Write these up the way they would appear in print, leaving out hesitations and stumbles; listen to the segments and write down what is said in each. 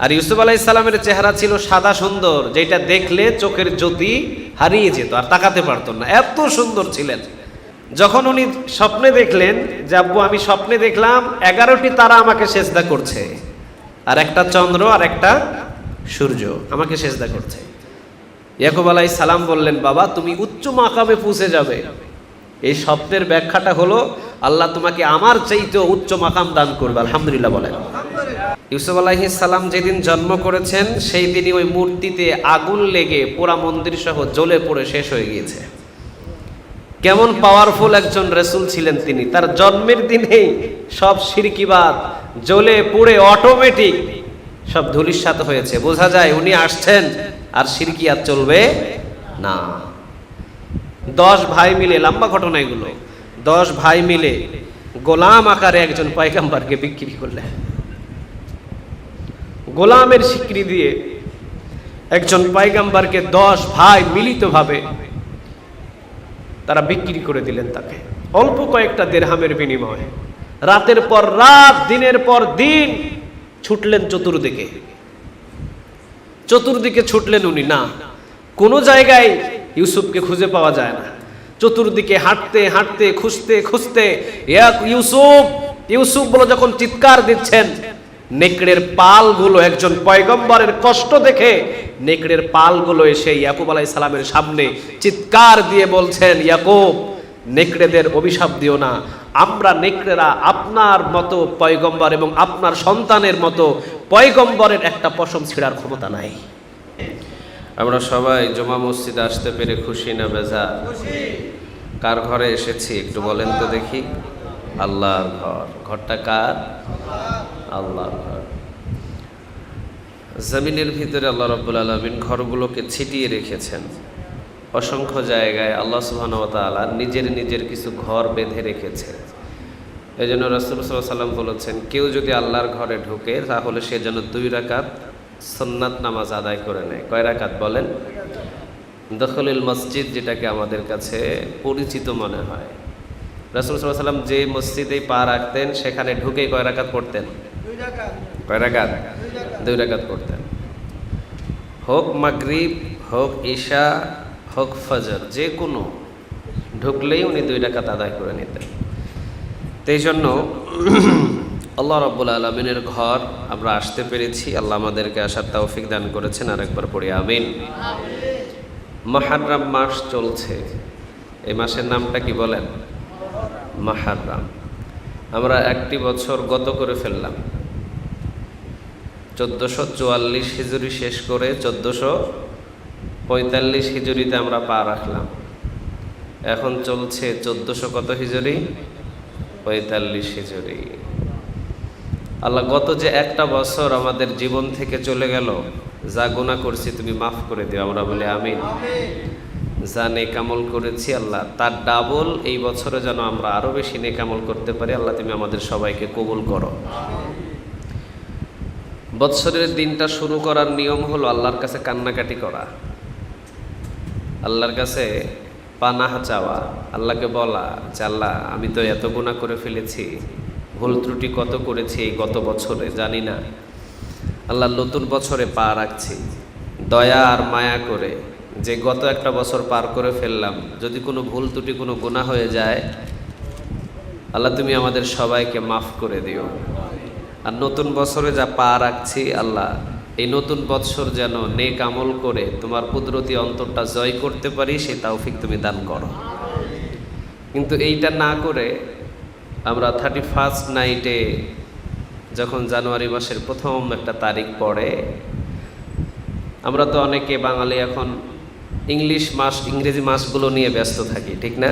আর ইউসুফ আলাইহিস সালামের চেহারা ছিল সাদা সুন্দর, যেটা দেখলে চোখের জ্যোতি হারিয়ে যেত, আর তাকাতে পারতো না, এত সুন্দর ছিলেন। যখন উনি স্বপ্নে দেখলেন যে আব্বু আমি স্বপ্নে দেখলাম 11টি তারা আমাকে সেজদা করছে, আর একটা চন্দ্র আর একটা সূর্য আমাকে সেজদা করছে। ইয়াকুব আলাইহিস সালাম বললেন, বাবা তুমি উচ্চ মাকামে পৌঁছে যাবে। এই স্বপ্নের ব্যাখ্যাটা হলো আল্লাহ তোমাকে আমার চাইতে উচ্চ মাকাম দান করবে। আলহামদুলিল্লাহ বলেন। ইউসুফ আলাইহিস সালাম যেদিন জন্ম করেছেন সেই দিনই ওই মূর্তিতে আগুন লেগে পুরা মন্দির সহ জ্বলে পড়ে শেষ হয়ে গিয়েছে। কেমন পাওয়ারফুল একজন রাসূল ছিলেন তিনি। তার জন্মের দিনেই সব শিরকিবাদ জ্বলে পুড়ে অটোমেটিক সব ধূলিসাৎ হয়েছে। বোঝা যায় উনি আসছেন আর শিরকিয়াত চলবে না। 10 ভাই মিলে, লম্বা ঘটনা এগুলো, 10 ভাই মিলে গোলাম আকারে একজন পয়গম্বরকে বিক্রি করলেন। গোলামের স্বীকৃতি দিয়ে একজন পয়গম্বরকে 10 ভাই মিলিতভাবে তারা বিক্রি করে দিলেন তাকে, অল্প কয়েকটা দিরহামের বিনিময়ে। রাতের পর রাত, দিনের পর দিন ছুটলেন চতুর্দিকে, চতুর্দিকে ছুটলেন উনি। না, কোনো জায়গায় ইউসুফকে খুঁজে পাওয়া যায় না। চতুর্দিকে হাঁটতে হাঁটতে খুঁজতে খুঁজতে ইউসুফ ইউসুফ বলে যখন চিৎকার দিচ্ছেন, নেকড়ের পালগুলো, একজন পয়গম্বরের কষ্ট দেখে নেকড়ের পালগুলো এসে ইয়াকুব আলাইহিস সালামের সামনে চিৎকার দিয়ে বলছেন, ইয়াকুব নেকড়েদের অভিশাপ দিও না, আমরা নেকড়েরা আপনার মতো পয়গম্বর এবং আপনার সন্তানের মতো পয়গম্বরের একটা পশম ছিঁড়ার ক্ষমতা নাই। আমরা সবাই জুমা মসজিদে আসতে পেরে খুশি না বেজার? কার ঘরে এসেছি একটু বলেন তো দেখি? আল্লাহর ঘর। ঘরটা কার? আল্লাহর ঘর। জমিনের ভিতরে আল্লাহ রাব্বুল আলামিন ঘরগুলোকে ছিটিয়ে রেখেছেন অসংখ্য জায়গায়। আল্লাহ সুবহানাহু ওয়া তাআলা নিজের কিছু ঘর বেঁধে রেখেছে। এই জন্য রাসূল সাল্লাল্লাহু আলাইহি ওয়াসাল্লাম বলেছেন, কেউ যদি আল্লাহর ঘরে ঢোকে তাহলে সে যেন 2 রাকাত সুন্নাত নামাজ আদায় করে নেয়। কয় রাকাত বলেন? দখলুল মসজিদ, যেটাকে আমাদের কাছে পরিচিত মনে হয়। রাসূল সাল্লাল্লাহু আলাইহি ওয়াসাল্লাম যে মসজিদে পা রাখতেন সেখানে ঢুকেই কয় রাকাত পড়তেন? 2 রাকাত। কয় রাকাত? 2 রাকাত পড়তেন। হোক মাগরিব, হোক ইশা, হোক ফজর, যে কোনো ঢুকলেই উনি 2 রাকাত আদায় করে নিতেন। এই জন্য আল্লাহ রাব্বুল আলামিনের ঘর আমরা আসতে পেরেছি। আল্লাহ আমাদেরকে আসার তৌফিক দান করেছেন। আরেকবার পড়ি আমিন। মুহররম মাস চলছে। এই মাসের নামটা কি বলেন? মুহররম। আমরা একটি বছর গত করে ফেললাম। 1444 হিজরি শেষ করে 1445 হিজরিতে আমরা পা রাখলাম। এখন চলছে 1400 কত হিজরি? 45 হিজরি। আল্লাহ, গত যে একটা বছর আমাদের জীবন থেকে চলে গেল, যা গুনাহ করছি তুমি মাফ করে দিও। আমরা বলি আমিন। যা নেক আমল করেছি আল্লাহ, তার ডাবল এই বছরে যেন আমরা আরো বেশি নেক আমল করতে পারি। আল্লাহ তুমি আমাদের সবাইকে কবুল করো। বৎসরের দিনটা শুরু করার নিয়ম হলো আল্লাহর কাছে কান্নাকাটি করা, আল্লাহর কাছে পানাহ চাওয়া, আল্লাহকে বলা যে আল্লাহ আমি তো এত গুনাহ করে ফেলেছি, ভুল ত্রুটি কত করেছি এই গত বছরে জানি না। আল্লাহ নতুন বছরে পা রাখছি, দয়া আর মায়া করে যে গত একটা বছর পার করে ফেললাম, যদি কোনো ভুল ত্রুটি কোনো গুনাহ হয়ে যায় আল্লাহ তুমি আমাদের সবাইকে মাফ করে দিও। আর নতুন বছরে যা পা রাখছি আল্লাহ, এই নতুন বৎসর যেন নেক আমল করে তোমার কুদরতি অন্তরটা জয় করতে পারি, সেই তৌফিক তুমি দান করো। কিন্তু এইটা না করে আমরা 31st নাইটে যখন জানুয়ারি মাসের প্রথম একটা তারিখ পড়ে, আমরা তো অনেকে বাঙালি এখন ইংরেজি মাসগুলো নিয়ে ব্যস্ত থাকি, ঠিক না?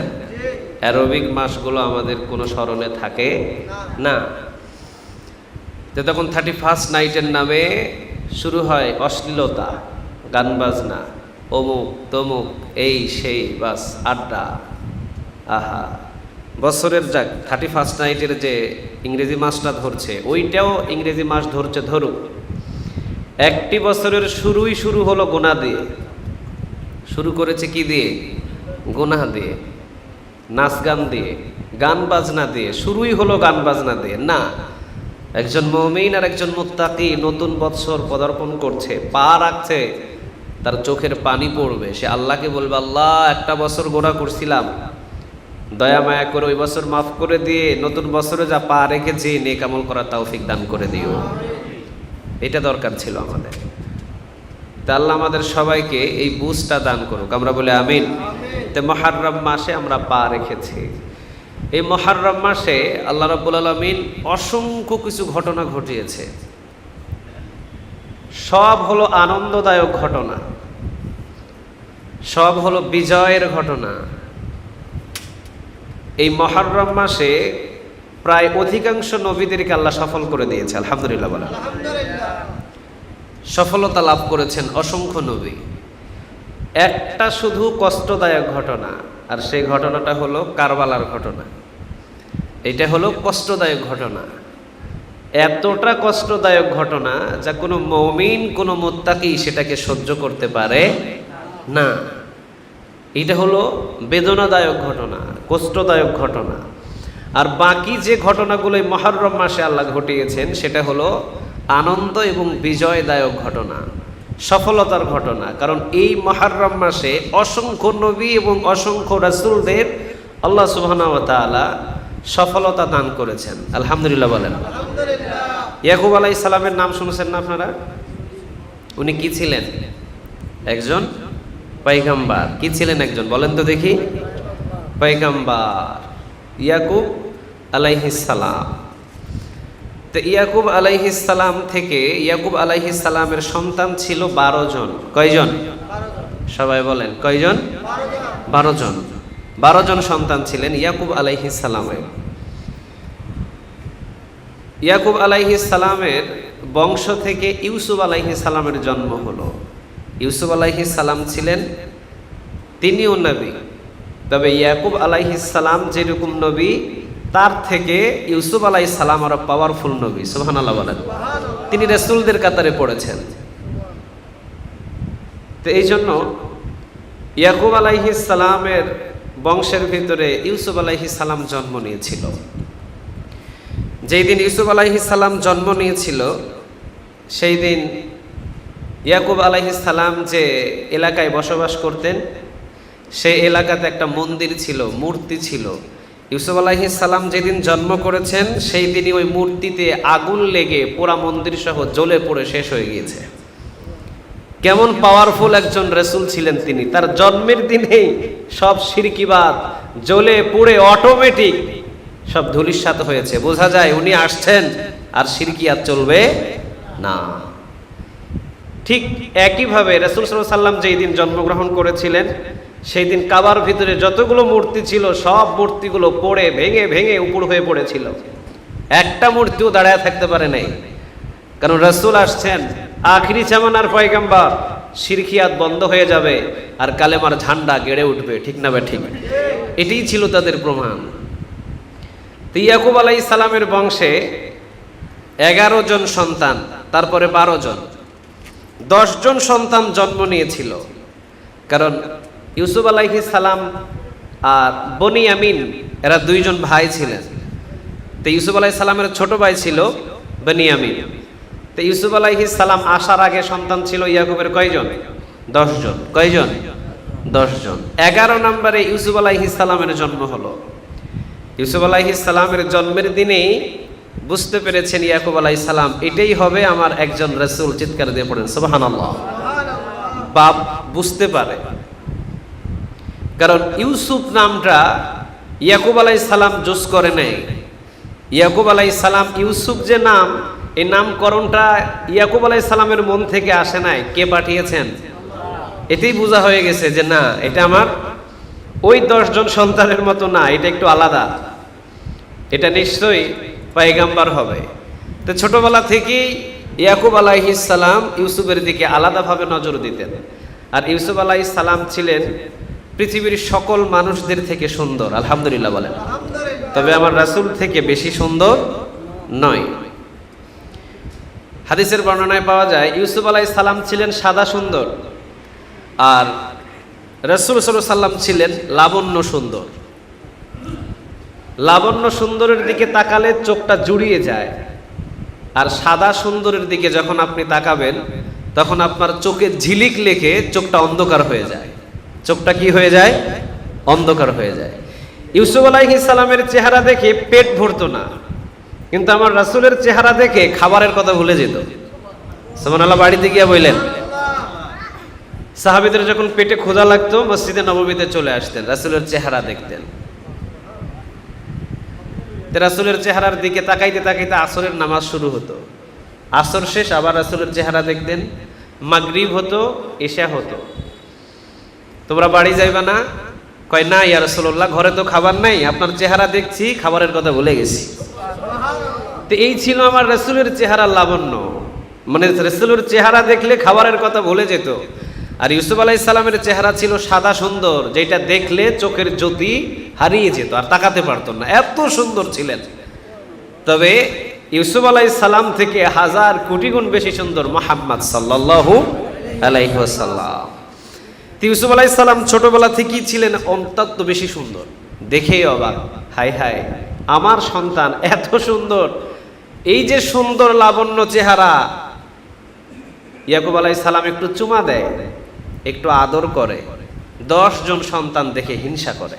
অ্যারবিক মাসগুলো আমাদের কোনো স্মরণে থাকে না। তো তখন 31st নাইটের নামে শুরু হয় অশ্লীলতা, গান বাজনা, অমুক তমুক, এই সেই, বাস আড্ডা। আহা, বছরের যাক 31st নাইটের যে ইংরেজি মাসটা ধরছে ওইটাও ইংরেজি মাস ধরছে, ধরুক। একটি বছরের শুরু হলো গুনাহ দিয়ে। শুরু করেছে কি দিয়ে? গুনাহ দিয়ে, নাচ গান দিয়ে, গান বাজনা দিয়ে। শুরুই হলো গান বাজনা দিয়ে? না, একজন মুমিন আর একজন মুত্তাকি নতুন বৎসর পদার্পণ করছে, পা রাখছে, তার চোখের পানি পড়বে। সে আল্লাহকে বলবে, আল্লাহ একটা বছর গুনাহ করছিলাম, দয়া মায়া করে ওই বছর মাফ করে দিয়ে নতুন বছরে যা পা রেখেছি নেক আমল করার তৌফিক দান করে দিও। এটা দরকার ছিল আমাদের। তা আল্লাহ আমাদের সবাইকে এই বুঝটা দান করুক, আমরা বলি আমিন। তো মুহররম মাসে আমরা পা রেখেছি। এই মুহররম মাসে আল্লাহ রাব্বুল আলামিন অসংখ্য কিছু ঘটনা ঘটিয়েছে। সব হলো আনন্দদায়ক ঘটনা, সব হলো বিজয়ের ঘটনা। এই মুহররম মাসে প্রায় অধিকাংশ নবীদেরকে আল্লাহ সফল করে দিয়েছে, আলহামদুলিল্লাহ বলেন। সফলতা লাভ করেছেন অসংখ্য নবী। একটা শুধু কষ্টদায়ক ঘটনা, আর সেই ঘটনাটা হলো কারবালার ঘটনা। এটা হলো কষ্টদায়ক ঘটনা, এতটা কষ্টদায়ক ঘটনা যা কোনো মুমিন, কোনো মুত্তাকি সেটাকে সহ্য করতে পারে না। এটা হলো বেদনাদায়ক ঘটনা, কষ্টদায়ক ঘটনা। আর বাকি যে ঘটনাগুলো এই মুহররম মাসে আল্লাহ ঘটিয়েছেন সেটা হলো আনন্দ এবং বিজয়দায়ক ঘটনা, সফলতার ঘটনা। কারণ এই মুহররম মাসে অসংখ্য নবী এবং অসংখ্য রাসূলদের আল্লাহ সুবহানাহু ওয়া তাআলা সফলতা দান করেছেন, আলহামদুলিল্লাহ বলেন। ইয়াকুব আলাইহিস সালামের নাম শুনেছেন না আপনারা? উনি কি ছিলেন? একজন পয়গম্বর। কি ছিলেন? একজন, বলেন তো দেখি। পয়গম্বর ইয়াকুব আলাইহিস সালাম। তো ইয়াকুব আলাইহিস সালাম থেকে ইয়াকুব আলাইহিস সালামের সন্তান ছিল 12 জন। কয়জন? সবাই বলেন কয়জন? 12 জন। 12 জন সন্তান ছিলেন ইয়াকুব আলাইহিস সালামের। ইয়াকুব আলাইহিস সালামের বংশ থেকে ইউসুফ আলাইহিস সালামের জন্ম হলো। ইউসুফ আলাইহিস সালাম ছিলেন, তিনিও নবী, তবে ইয়াকুব আলাইহিস সালাম যেরকম নবী তার থেকে ইউসুফ আলাইহিস সালাম আরো পাওয়ারফুল নবী, সুবহানাল্লাহ বলেন। তিনি রাসূলদের কাতারে পড়েছেন। তো এই জন্য ইয়াকুব আলাইহিস সালামের বংশের ভিতরে ইউসুফ আলাইহিস সালাম জন্ম নিয়েছিল। যেই দিন ইউসুফ আলাইহিস সালাম জন্ম নিয়েছিল সেই দিন ইয়াকুব আলাইহিস সালাম যে এলাকায় বসবাস করতেন সেই এলাকাতে একটা মন্দির ছিল, মূর্তি ছিল। ইউসুফ আলাইহিস সালাম যেদিন জন্ম করেছেন সেই দিনই ওই মূর্তিতে আগুন লেগে পুরা মন্দির সহ জ্বলে পড়ে শেষ হয়ে গিয়েছে। কেমন পাওয়ারফুল একজন রাসূল ছিলেন তিনি! তার জন্মের দিনেই সব শিরকিবাদ জ্বলে পুড়ে অটোমেটিক সব ধূলিসাৎ হয়েছে। বোঝা যায় উনি আসছেন আর শিরকিয়াত চলবে না। ঠিক একইভাবে রাসূল সাল্লাল্লাহু আলাইহি ওয়াসাল্লাম যেই দিন জন্মগ্রহণ করেছিলেন সেই দিন কাবার ভিতরে যতগুলো মূর্তি ছিল সব মূর্তিগুলো পড়ে ভেঙে ভেঙে উপর হয়ে পড়েছিল। একটা মূর্তিও দাঁড়ায় থাকতে পারে নাই, কারণ রাসূল আসছেন, আখিরি জামানার পয়গম্বর। শিরকিয়াত বন্ধ হয়ে যাবে আর কালেমার ঝান্ডা গেড়ে উঠবে, ঠিক না? ঠিক, এটাই ছিল তাদের প্রমাণ। তো ইয়াকুব আলাইহিস সালামের বংশে 11 জন সন্তান, তারপরে 12 জন, 10 জন সন্তান জন্ম নিয়েছিল। কারণ ইউসুফ আলাইহিস সালাম আর বনিয়ামিন এরা 2 জন ভাই ছিলেন। তো ইউসুফ আলাইহিস সালামের ছোট ভাই ছিল বনিয়ামিন। তো ইউসুফ আলাইহিস সালাম আসার আগে সন্তান ছিল ইয়াকুবের কয়জন? 10 জন। কয়জন? 10 জন। 11 নম্বরে ইউসুফ আলাইহিস সালামের জন্ম হলো। ইউসুফ আলাইহিস সালামের জন্মের দিনেই বুঝতে পেরেছেন ইয়াকুব আলাইহিস সালাম এটাই হবে আমার একজন রাসূল। চিৎকার দিয়ে পড়েন সুবহানাল্লাহ। বাপ বুঝতে পারে, কারণ ইউসুফ নামটা ইয়াকুব আলাইহিস সালাম জোস করে নাই। ইয়াকুব আলাইহিস সালাম ইউসুফ যে নাম, এই নামকরণটা ইয়াকুব আলাইহিস সালামের মন থেকে আসে নাই, কে পাঠিয়েছেন? এটাই বোঝা হয়ে গেছে যে না, এটা আমার ওই 10 জন সন্তানের মতো না, এটা একটু আলাদা, এটা নিশ্চয়ই পয়গম্বর হবে। তো ছোটবেলা থেকেই ইয়াকুব আলাইহিস সালাম ইউসুফের দিকে আলাদাভাবে নজর দিতেন। আর ইউসুফ আলাইহিস সালাম ছিলেন পৃথিবীর সকল মানুষদের থেকে সুন্দর, আলহামদুলিল্লাহ বলেন। তবে আমার রাসূল থেকে বেশি সুন্দর নয়। হাদিসের বর্ণনায় পাওয়া যায় ইউসুফ আলাইহিস সালাম ছিলেন সাদা সুন্দর, আর রাসূল সাল্লাল্লাহু আলাইহি সাল্লাম ছিলেন লাবণ্য সুন্দর। লাবণ্য সুন্দরের দিকে তাকালে চোখটা জুড়িয়ে যায়, আর সাদা সুন্দরের দিকে যখন আপনি তাকাবেন তখন আপনার চোখে ঝিলিক লেগে চোখটা অন্ধকার হয়ে যায়। চোখটা কি হয়ে যায়? অন্ধকার হয়ে যায়। ইউসুফ আলাইহিস সালামের চেহারা দেখে পেট ভরতো না, কিন্তু আমার রাসূলের চেহারা দেখে খাবারের কথা ভুলে যেত। সুবহানাল্লাহ। বাড়িতে গিয়ে বললেন, সাহাবীদের যখন পেটে ক্ষুধা লাগতো মসজিদে নববীতে চলে আসতেন, রাসূলের চেহারা দেখতেন। রাসূলের চেহারার দিকে তাকাইতে তাকাইতে আসরের নামাজ শুরু হতো, আসর শেষ আবার রাসূলের চেহারা দেখতেন। মাগরিব হতো, ইশা হতো। তোমরা বাড়ি যাইবা না? কয় না ইয়া রাসূলুল্লাহ, ঘরে তো খাবার নাই, আপনার চেহারা দেখছি, খাবারের কথা ভুলে গেছি। তো এই ছিল আমার রাসূলের চেহারার লাবণ্য, মানে রাসূলের চেহারা দেখলে খাবারের কথা ভুলে যেত। আর ইউসুফ আলাইহিস সালামের চেহারা ছিল সাদা সুন্দর, যেটা দেখলে চোখের জ্যোতি হারিয়ে যেত আর তাকাতে পারতো না, এত সুন্দর ছিলেন। তবে ইউসুফ আলাইহিস সালাম থেকে হাজার কোটি গুণ বেশি সুন্দর মুহাম্মদ সাল্লাল্লাহু আলাইহি ওয়াসাল্লাম। ইউসুফ আলাইহিস সালাম ছোটবেলা থেকেই ছিলেন অত্যন্ত বেশি সুন্দর, দেখেই অবাক, হায় হায় আমার সন্তান এত সুন্দর। এই যে সুন্দর লাবণ্য চেহারা, ইয়াকুব আলাইহিস সালাম একটু চুমা দেয়, একটু আদর করে, 10 জন সন্তান দেখে হিংসা করে।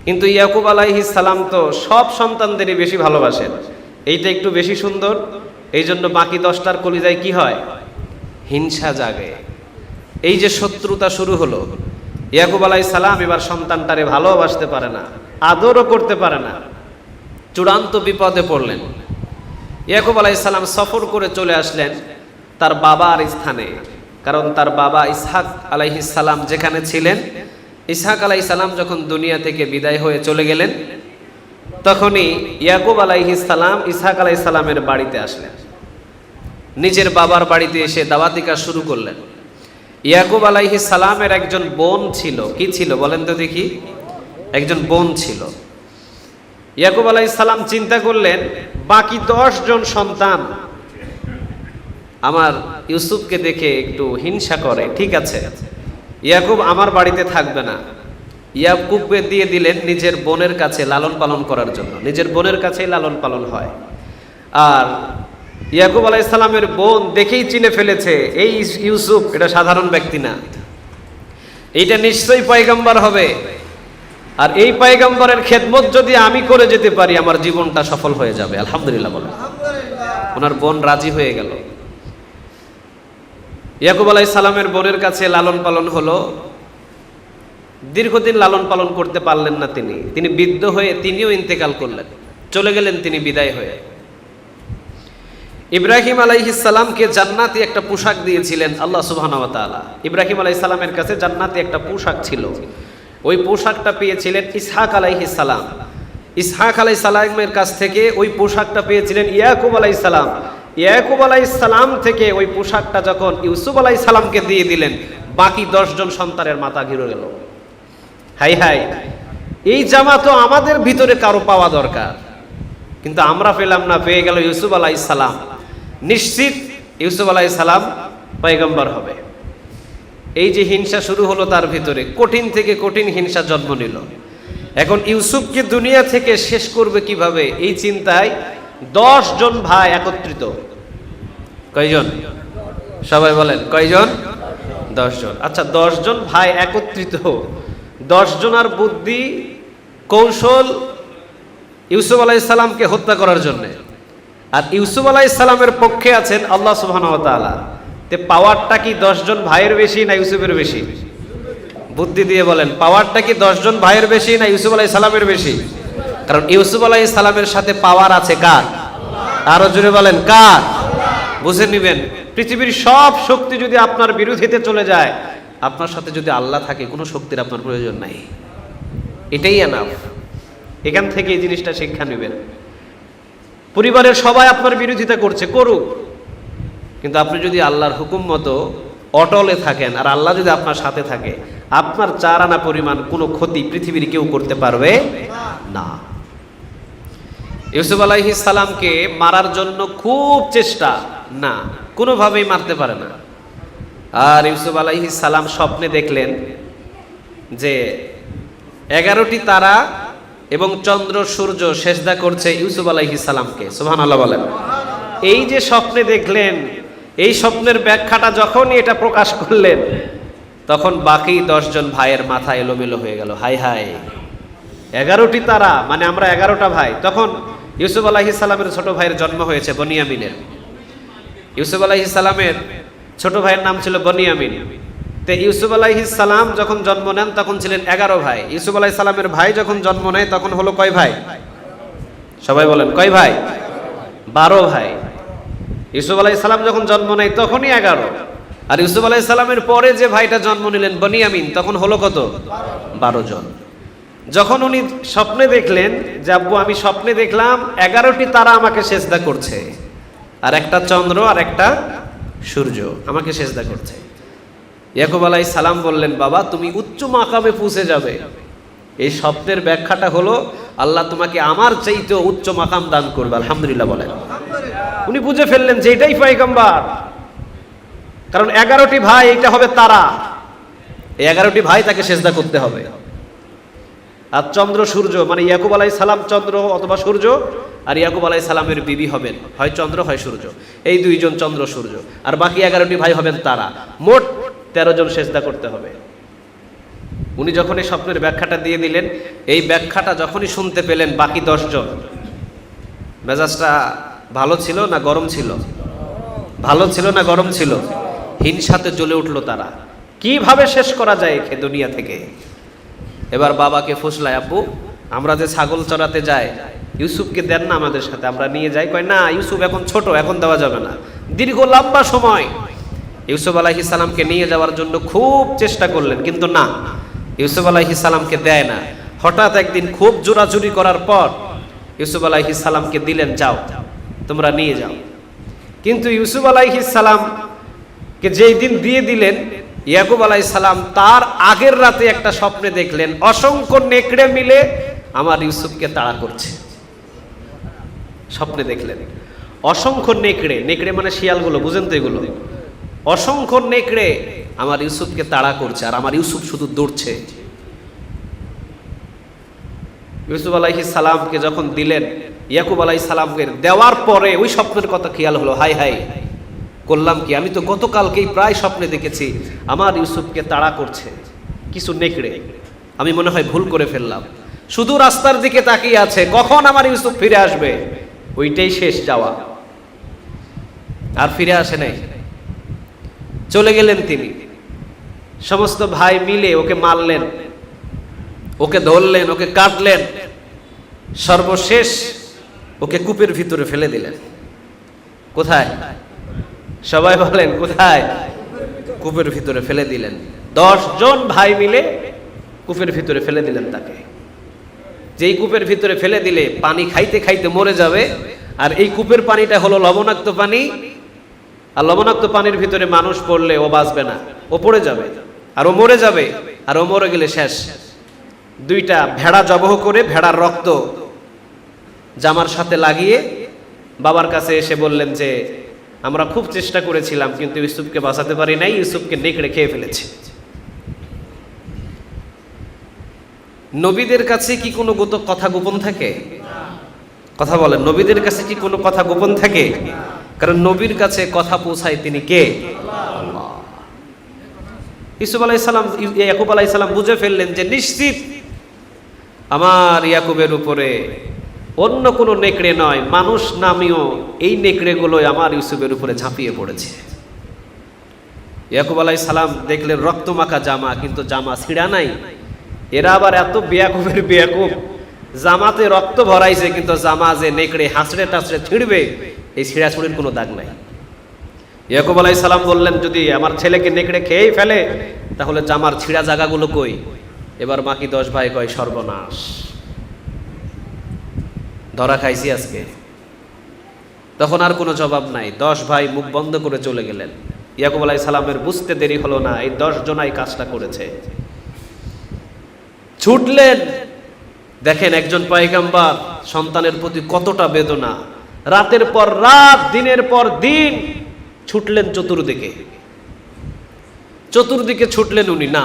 কিন্তু ইয়াকুব আলাইহিস সালাম তো সব সন্তানদেরই বেশি ভালোবাসেন, এইটা একটু বেশি সুন্দর, এই জন্য বাকি 10টার কলিজায় কি হয়? হিংসা জাগে। এই যে শত্রুতা শুরু হলো, ইয়াকুব আলাইহিস সালাম এবার সন্তানটারে ভালোবাসতে পারে না, আদরও করতে পারে না, চূড়ান্ত বিপদে পড়লেন। ইয়াকুব আলাইহিস সালাম সফর করে চলে আসলেন তার বাবার স্থানে, কারণ তার বাবা ইসহাক আলাইহিস সালাম যেখানে ছিলেন, ইসহাক আলাইহিস সালাম যখন দুনিয়া থেকে বিদায় হয়ে চলে গেলেন, তখনই ইয়াকুব আলাইহিস সালাম ইসহাক আলাইহিস সালামের বাড়িতে আসলেন। নিজের বাবার বাড়িতে এসে দাওয়াতি কাজ শুরু করলেন। ইয়াকুব আলাইহিস সালামের একজন বোন ছিল, কি ছিল বলেন তো দেখি? একজন বোন ছিল। ইয়াকুব আলাইহিস সালাম চিন্তা করলেন, বাকি 10 জন সন্তান আমার ইউসুফকে দেখে একটু হিংসা করে, ঠিক আছে ইয়াকুব আমার বাড়িতে থাকবে না। ইয়াকুবকে দিয়ে দিলেন নিজের বোনের কাছে লালন পালন করার জন্য, নিজের বোনের কাছেই লালন পালন হয়। আর ইয়াকুব আলাইহিস সালামের বোন দেখেই চিনে ফেলেছে এই ইউসুফ এটা সাধারণ ব্যক্তি না, এইটা নিশ্চয়ই পয়গম্বর হবে। আর এই পয়গম্বরের খেদমত যদি আমি করে যেতে পারি, আমার জীবনটা সফল হয়ে যাবে। আলহামদুলিল্লাহ বলেন। ওনার বোন রাজি হয়ে গেল। ইয়াকুব আলাইহিস সালামের বোনের কাছে লালন পালন হলো। দীর্ঘদিন লালন পালন করতে পারলেন না তিনি বৃদ্ধ হয়ে তিনিও ইন্তেকাল করলেন, চলে গেলেন তিনি বিদায় হয়ে। ইব্রাহিম আলাইহিস সালামকে জান্নাতি একটা পোশাক দিয়েছিলেন আল্লাহ সুবহানাহু ওয়া তাআলা। ইব্রাহিম আলাইহিস সালামের কাছে জান্নাতি একটা পোশাক ছিল, ওই পোশাকটা পেয়েছিলেন ইসহাক আলাইহিস সালাম। ইসহাক আলাইহিস সালামের কাছ থেকে ওই পোশাকটা পেয়েছিলেন ইয়াকুব আলাইহিস সালাম। ইয়াকুব আলাইহিস সালাম থেকে ওই পোশাকটা যখন ইউসুফ আলাইহিস সালামকে দিয়ে দিলেন, বাকি 10 জন সন্তানের মাথা ঘিরে গেল। হাই হাই, এই জামা তো আমাদের ভিতরে কারো পাওয়া দরকার, কিন্তু আমরা পেলাম না, পেয়ে গেল ইউসুফ আলাইহিস সালাম। নিশ্চিত ইউসুফ আলাইহিস সালাম পয়গম্বর হবে। এই যে হিংসা শুরু হলো তার ভিতরে, কঠিন থেকে কঠিন হিংসা জন্ম নিল। এখন ইউসুফকে দুনিয়া থেকে শেষ করবে কিভাবে, এই চিন্তায় 10 জন ভাই একত্রিত। কয়জন? সবাই বলেন কয়জন? 10 জন। আচ্ছা, 10 জন ভাই একত্রিত, 10 জনার বুদ্ধি কৌশল ইউসুফ আলাইহিস সালামকে হত্যা করার জন্য। আর ইউসুফ আলাইহিস সালামের পক্ষে আছেন আল্লাহ সুবহানাহু ওয়া তাআলা। তে পাওয়ারটা কি 10 জন ভাইয়ের বেশি না ইউসুফের বেশি? বুদ্ধি দিয়ে বলেন, পাওয়ারটা কি 10 জন ভাইয়ের বেশি না ইউসুফ আলাইহিস সালামের বেশি? কারণ ইউসুফ আলাইহিস সালামের সাথে পাওয়ার আছে কার? আরো জোরে বলেন কার? বুঝে নিবেন, পৃথিবীর সব শক্তি যদি আপনার বিরোধিতে চলে যায়, আপনার সাথে যদি আল্লাহ থাকে, কোনো শক্তির আপনার প্রয়োজন নাই। এটাই এনাফ। এখান থেকে এই জিনিসটা শিক্ষা নেবেন। পরিবারের সবাই আপনার বিরোধিতা করছে, করুক, কিন্তু আপনি যদি আল্লাহর হুকুম মতো অটলে থাকেন আর আল্লাহ যদি আপনার সাথে থাকে, আপনার 4 আনা পরিমাণ কোনো ক্ষতি পৃথিবীর কেউ করতে পারবে না। ইউসুফ আলাইহিস সালামকে মারার জন্য খুব চেষ্টা, না কোনোভাবেই মারতে পারে না। আর ইউসুফ আলাইহিস সালাম স্বপ্নে দেখলেন যে 11টি তারা এবং চন্দ্র সূর্য সেজদা করছে ইউসুফ আলাইহিস সালামকে। সুবহানাল্লাহ বলেন। এই যে স্বপ্নে দেখলেন, এই স্বপ্নের ব্যাখ্যাটা যখনই এটা প্রকাশ করলেন, তখন বাকি 10 জন ভাইয়ের মাথা এলোমেলো হয়ে গেল। হাই হাই, 11টি তারা, মানে আমরা 11টা ভাই। তখন ইউসুফ আলাইহিস সালামের ছোট ভাইয়ের জন্ম হয়েছে, বনিয়ামিনের। ইউসুফ আলাইহিস সালামের ছোট ভাইয়ের নাম ছিল বনিয়ামিন। তো ইউসুফ আলাইহিস সালাম যখন জন্ম নেন তখন ছিলেন 11 ভাই। ইউসুফ আলাইহিস সালামের ভাই যখন জন্ম নেয় তখন হলো কয় ভাই? সবাই বলেন কয় ভাই? 12 ভাই। ইউসুফ আলাইহিস সালাম যখন জন্ম নেয় তখনই 11। আর ইউসুফ আলাইহিস সালামের পরে যে ভাইটা জন্ম নিলেন বনিয়ামিন, তখন হলো কত? 12 জন। যখন উনি স্বপ্নে দেখলেন যে আব্বু আমি স্বপ্নে দেখলাম 11টি তারা আমাকে সেজদা করছে, আর একটা চন্দ্র আর একটা সূর্য আমাকে সেজদা করছে, ইয়াকুব আলাইহিস সালাম বললেন, বাবা তুমি উচ্চ মাকামে পৌঁছে যাবে। এই স্বপ্নের ব্যাখ্যাটা হলো আল্লাহ তোমাকে আমার চাইতে উচ্চ মাকাম দান করবে। আলহামদুলিল্লাহ বলেন। উনি বুঝে ফেললেন যে এটাই পয়গম্বর, কারণ 11টি ভাই, এটা হবে তারা, এই 11টি ভাই তাকে সেজদা করতে হবে। আর চন্দ্র সূর্য মানে ইয়াকুব আলাইহিস সালাম চন্দ্র অথবা সূর্য, আর ইয়াকুব আলাইহিস সালামের বিবি হবেন হয় চন্দ্র হয় সূর্য, এই 2 জন চন্দ্র সূর্য, আর বাকি 11টি ভাই হবেন তারা। মোট 13 জন সেজদা করতে হবে। উনি যখন এই স্বপ্নের ব্যাখ্যাটা দিয়ে দিলেন, এই ব্যাখ্যাটা যখনই শুনতে পেলেন বাকি 10 জন, মেজাজটা ভালো ছিল না গরম ছিল? ভালো ছিল না গরম ছিল? হিংসাতে জ্বলে উঠলো তারা, কিভাবে শেষ করা যায় একে দুনিয়া থেকে। এবার বাবাকে ফুসলায়, আব্বু আমরা যে ছাগল চড়াতে যাই, ইউসুফকে দেন না আমাদের সাথে, আমরা নিয়ে যাই। কয় না, ইউসুফ এখন ছোট, এখন দেওয়া যাবে না। দীর্ঘ লম্বা সময় ইউসুফ আলাইহিস সালামকে নিয়ে যাওয়ার জন্য খুব চেষ্টা করলেন, কিন্তু না, ইউসুফ আলাইহিস সালামকে দেয় না। হঠাৎ একদিন খুব জোরাজুরি করার পর ইউসুফ আলাইহিস সালামকে দিলেন, যাও তোমরা নিয়ে যাও। কিন্তু ইউসুফ আলাইহিস সালামকে যেই দিন দিয়ে দিলেন, ইয়াকুব আলাইহিস সালাম তার আগের রাতে একটা স্বপ্নে দেখলেন অসংখ্য নেকড়ে মিলে আমার ইউসুফকে তাড়া করছে। স্বপ্নে দেখলেন অসংখ্য নেকড়ে, নেকড়ে মানে শিয়ালগুলো, বুঝেন তো এগুলো, অসংখ্য নেকড়ে আমার ইউসুফকে তাড়া করছে, আর আমার ইউসুফ শুধু দৌড়ছে। ইউসুফ আলাইহিস সালামকে যখন দিলেন, ইয়াকুব আলাইহিস সালামকে দেওয়ার পরে ওই স্বপ্নের কথা খেয়াল হলো, হাই হাই করলাম কি, আমি তো গতকালকেই প্রায় স্বপ্নে দেখেছি আমার ইউসুফকে তাড়া করছে কিছু নেকড়ে, আমি মনে হয় ভুল করে ফেললাম। শুধু রাস্তার দিকে তাকিয়ে আছে, কখন আমার ইউসুফ ফিরে আসবে, ওইটাই শেষ যাওয়া, আর ফিরে আসে নাই। চলে গেলেন তিনি। সমস্ত ভাই মিলে ওকে মারলেন, ওকে ধরলেন, ওকে কাটলেন, সর্বশেষ ওকে কূপের ভিতরে ফেলে দিলেন। কোথায়? সবাই বলেন কোথায়? কূপের ভিতরে ফেলে দিলেন। 10 জন ভাই মিলে কূপের ভিতরে ফেলে দিলেন তাকে। যেই কূপের ভিতরে ফেলে দিলে পানি খাইতে খাইতে মরে যাবে, আর এই কূপের পানিটা হলো লবণাক্ত পানি, আর লবণাক্ত পানির ভিতরে মানুষ পড়লে ও বাঁচবে না, ও পড়ে যাবে আর ও মরে যাবে, আর ও মরে গেলে শেষ। 2টা ভেড়া জবহ করে ভেড়ার রক্ত জামার সাথে লাগিয়ে বাবার কাছে এসে বললেন যে আমরা খুব চেষ্টা করেছিলাম কিন্তু ইউসুফকে বাঁচাতে পারি নাই, ইউসুফকে নেকড়ে খেয়ে ফেলেছে। নবীদের কাছে কি কোনো কথা গোপন থাকে? কথা বলেন, নবীদের কাছে কি কোনো কথা গোপন থাকে? কারণ নবীর কাছে কথা পৌঁছায় তিনি কে? আল্লাহ। ইউসুফ আলাইহিস সালাম, ইয়াকুব আলাইহিস সালাম বুঝে ফেললেন যে নিশ্চিত আমার ইয়াকুবের উপরে অন্য কোনো নেকড়ে নয়, মানুষ নামীয় এই নেকড়েগুলোই আমার ইউসুফের উপরে ঝাঁপিয়ে পড়েছে। ইয়াকুব আলাইহিস সালাম দেখলেন রক্তমাখা জামা, কিন্তু জামা ছিঁড়া নাই। এরা আবার এত বেয়াকুবের বেয়াকুব, জামাতে রক্ত ভরাইছে কিন্তু জামা যে নেকড়ে হাঁচড়ে টাচড়ে ছিঁড়বে, এই ছিঁড়াছুড়ির কোনো দাগ নাই। ইয়াকুব আলাইহিস সালাম বললেন, যদি আমার ছেলেকে নেকড়ে খেয়েই ফেলে তাহলে জামার ছিঁড়া জায়গাগুলো কই? এবার বাকি 10 ভাই কয়, সর্বনাশ, ধরা খাইছি আজকে। তখন আর কোনো জবাব নাই, 10 ভাই মুখ বন্ধ করে চলে গেলেন। ইয়াকুব আলাইহিস সালামের বুঝতে দেরি হলো না, এই 10 জনাই কাজটা করেছে। ছুটলেন, দেখেন একজন পয়গম্বর সন্তানের প্রতি কতটা বেদনা, রাতের পর রাত দিনের পর দিন ছুটলেন চতুর্দিকে, চতুর্দিকে ছুটলেন উনি, না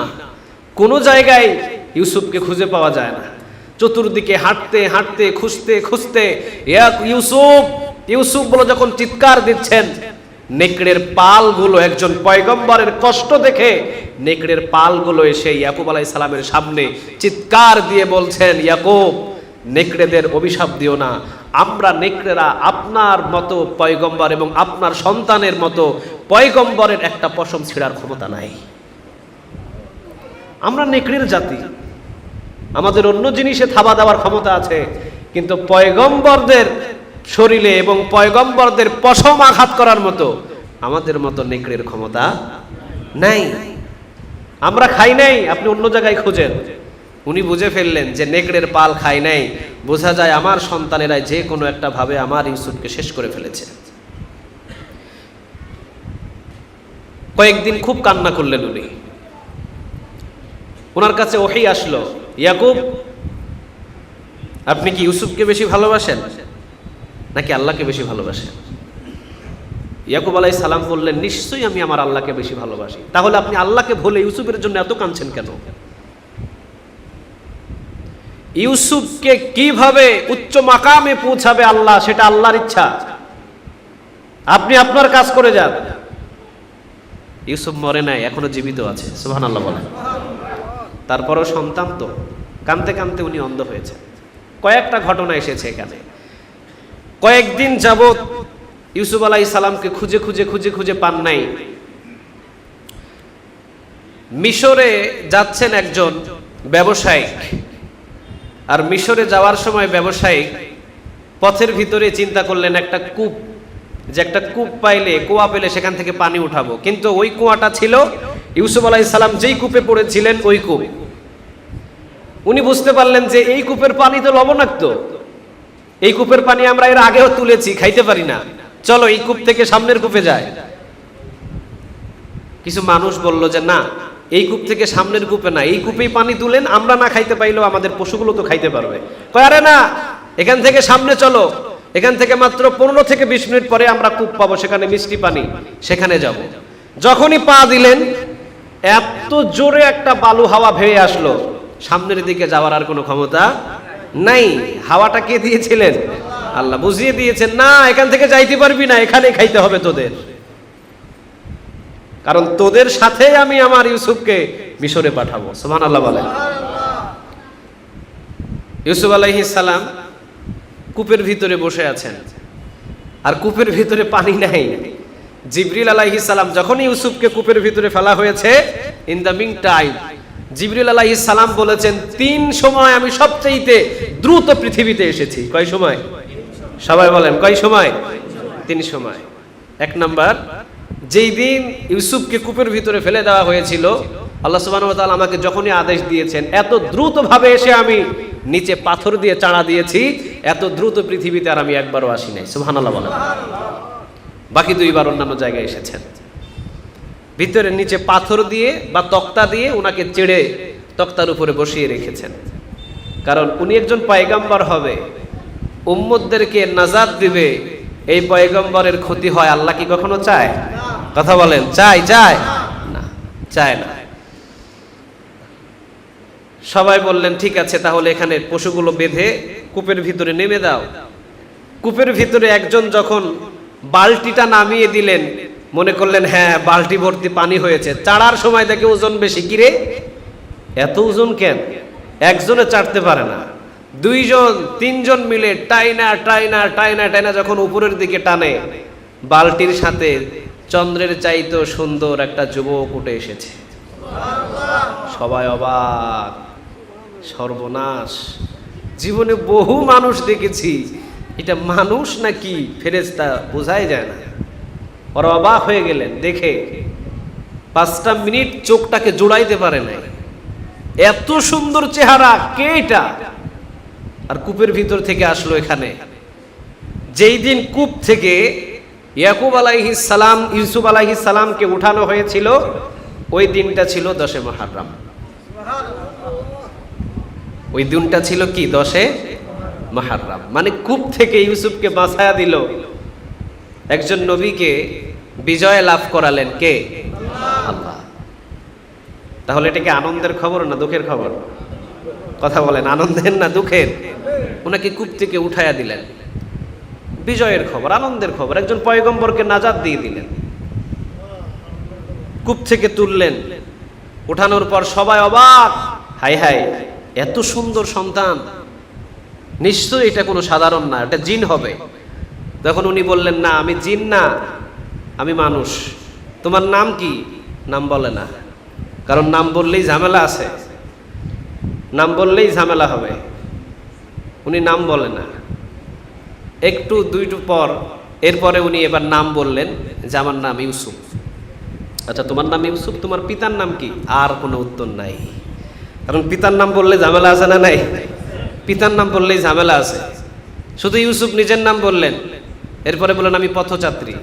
কোনো জায়গায় ইউসুফকে খুঁজে পাওয়া যায় না। চতুর্দিকে হাঁটতে হাঁটতে খুঁজতে খুঁজতে ইউসুফ ইউসুফ বলে যখন চিৎকার দিচ্ছেন, নেকড়ের পালগুলো, একজন পয়গম্বরের কষ্ট দেখে নেকড়ের পালগুলো এসে ইয়াকুব আলাইহিস সালামের সামনে চিৎকার দিয়ে বলছেন, ইয়াকুব, নেকড়েদের অভিশাপ দিও না, আমরা নেকড়েরা আপনার মতো পয়গম্বর এবং আপনার সন্তানের মতো পয়গম্বরের একটা পশম ছিঁড়ার ক্ষমতা নাই। আমরা নেকড়ের জাতি, আমাদের অন্য জিনিসে থাবা দেওয়ার ক্ষমতা আছে, কিন্তু পয়গম্বরদের শরীরে এবং পয়গম্বরদের পশম আঘাত করার মতো আমাদের মতো নেকড়ের ক্ষমতা নাই। আমরা খাই নাই, আপনি অন্য জায়গায় খোঁজেন। উনি বুঝে ফেললেন যে নেকড়ের পাল খাই নাই, বোঝা যায় আমার সন্তানেরা যে কোনো একটা ভাবে আমার ইউসুফকে শেষ করে ফেলেছে। কয়েকদিন খুব কান্না করলেন উনি। ওনার কাছে ওহী আসলো, ইয়াকুব, আপনি কি ইউসুফকে বেশি ভালোবাসেন নাকি আল্লাহকে বেশি ভালোবাসেন? ইয়াকুব আলাইহিস সালাম বললেন, নিশ্চয়ই আমি আমার আল্লাহকে বেশি ভালোবাসি। তাহলে আপনি আল্লাহকে ভুলে ইউসুফের জন্য এত কাঁদছেন কেন? ইউসুফকে কিভাবে উচ্চ মাকামে পৌঁছাবে আল্লাহ, সেটা আল্লাহর ইচ্ছা, আপনি আপনার কাজ করে যান। ইউসুফ মরে নাই, এখনো জীবিত আছে, সুবহানাল্লাহ বলেন। তারপরও সন্তান তো, কাঁদতে কাঁদতে উনি অন্ধ হয়েছে। কয়েকটা ঘটনা এসেছে এখানে। কয়েকদিন যাবত ইউসুফ আলাইহিস সালামকে খুঁজে খুঁজে খুঁজে খুঁজে পান নাই। মিশরে যাচ্ছেন একজন ব্যবসায়িক, আর মিশরে যাওয়ার সময় ব্যবসায়িক পথের ভিতরে চিন্তা করলেন একটা কূপ, যে একটা কূপ পাইলে, কুয়া পেলে সেখান থেকে পানি উঠাবো। কিন্তু ওই কুয়াটা ছিল ইউসুফ আলাইহিস সালাম যেই কূপে পড়েছিলেন ওই কূপ। উনি বুঝতে পারলেন যে এই কূপের পানি তো লবণাক্ত, এই কূপের পানি আমরা এর আগেও তুলেছি, খাইতে পারি না, চলো এই কূপ থেকে সামনের কূপে যায়। কিছু মানুষ বলল যে না, এই কূপ থেকে সামনের কূপে না, এই কূপেই পানি তুলেন, আমরা না খাইতে পাইলেও আমাদের পশুগুলো তো খাইতে পারবে। কয় আরে না, এখান থেকে সামনে চলো, এখান থেকে মাত্র 15 থেকে 20 মিনিট পরে আমরা কূপ পাবো, সেখানে মিষ্টি পানি, সেখানে যাব। যখনই পা দিলেন, এত জোরে একটা বালু হাওয়া ভেয়ে আসলো, সামনের দিকে যাওয়ার আর কোনো ক্ষমতা নাই। হাওয়াটা কে দিয়েছিলেন? আল্লাহ বুঝিয়ে দিয়েছেন, না এখান থেকে যাইতে পারবি না, এখানে খাইতে হবে তোদের, কারণ তোদের সাথে আমি আমার ইউসুফকে মিশরে পাঠাবো। সুবহানাল্লাহ বলেন। ইউসুফ আলাইহিস সালাম কূপের ভিতরে বসে আছেন, আর কূপের ভিতরে পানি নাই। জিবরিল আলাইহিস সালাম যখনই ইউসুফকে কূপের ভিতরে ফেলা হয়েছে, ইন দ্য মিন টাইম জিবরিল আলাইহিস সালাম বলেছেন, 3 সময় আমি সবচেয়ে দ্রুত পৃথিবীতে এসেছি। কয় সময়? সবাই বলেন কয় সময়? 3 সময়। 1 নাম্বার, যেই দিন ইউসুফকে কূপের ভিতরে ফেলে দেওয়া হয়েছিল, আল্লাহ সুবহানাহু ওয়া তাআলা আমাকে যখনই আদেশ দিয়েছেন, এত দ্রুত ভাবে এসে আমি নিচে পাথর দিয়ে চাড়া দিয়েছি, এত দ্রুত পৃথিবীতে আর আমি একবারও আসি নাই। সুবহানাল্লাহ বলেন। বাকি 2 বার অন্যান্য জায়গায় এসেছেন। ভিতরে নিচে পাথর দিয়ে বা তক্তা দিয়ে ওনাকে চেড়ে তক্তার উপরে বসিয়ে রেখেছেন, কারণ উনি একজন পয়গম্বর হবে, উম্মতদেরকে নাজাত দিবে। এই পয়গম্বরের ক্ষতি হয়, আল্লাহ কি কখনো চায়? কথা বলেন, চায়? চায় না, চায় না। সবাই বললেন ঠিক আছে, তাহলে এখানে পশুগুলো বেঁধে কূপের ভিতরে নেমে দাও। কূপের ভিতরে একজন যখন বালতিটা নামিয়ে দিলেন, মনে করলেন হ্যাঁ বালতি ভর্তি পানি হয়েছে, চাড়ার সময় দেখে ওজন বেশি। কিরে এত ওজন কেন? একজনে চাটতে পারে না, 2 জন 3 জন মিলে টাইনা টাইনা টাইনা টাইনা যখন উপরের দিকে টানে, বালতির সাথে চন্দ্রের চাইতে সুন্দর একটা যুবক উঠে এসেছে। সবাই অবাক, সর্বনাশ, জীবনে বহু মানুষ দেখেছি, এটা মানুষ নাকি ফেরেশতা বোঝাই যায় না। ওরা অবাক হয়ে গেলেন দেখে, 5টা মিনিট চোখটাকে জোড়াইতে পারে নাই, এত সুন্দর চেহারা, কে এটা? আর কূপের ভিতর থেকে আসলো এখানে। যেই দিন কূপ থেকে ইয়াকুব আলাইহিস সালাম, ইউসুফ আলাইহিস সালামকে উঠানো হয়েছিল, ওই দিনটা ছিল 10 মুহররম। ওই দিনটা ছিল কি? 10 মুহররম। মানে কূপ থেকে ইউসুফকে বাঁচায়া দিল, একজন নবীকে বিজয় লাভ করালেন কে? আল্লাহ। তাহলে এটা কি আনন্দের খবর না দুঃখের খবর? কথা বলেন, আনন্দের না দুঃখের? ওনাকে কূপ থেকে উঠাইয়া দিলেন, বিজয়ের খবর, আনন্দের খবর, একজন পয়গম্বরকে নাজাত দিয়ে দিলেন। কূপ থেকে তুললেন, উঠানোর পর সবাই অবাক, হাই হাই, এত সুন্দর সন্তান, নিশ্চয়ই এটা কোনো সাধারণ না, এটা জিন হবে। তখন উনি বললেন, না আমি জিন না, আমি মানুষ। তোমার নাম কি? নাম বলে না, কারণ নাম বললেই ঝামেলা আছে, নাম বললেই ঝামেলা হবে। উনি নাম বলে না। একটু দুইটু পর এরপরে উনি এবার নাম বললেন যে আমার নাম ইউসুফ। আচ্ছা তোমার নাম ইউসুফ, তোমার পিতার নাম কি? আর কোনো উত্তর নাই, কারণ পিতার নাম বললে ঝামেলা আছে না নাই? পিতার নাম বললেই ঝামেলা আছে। শুধু ইউসুফ নিজের নাম বললেন, এরপরে বললেন আমি পথযাত্রী,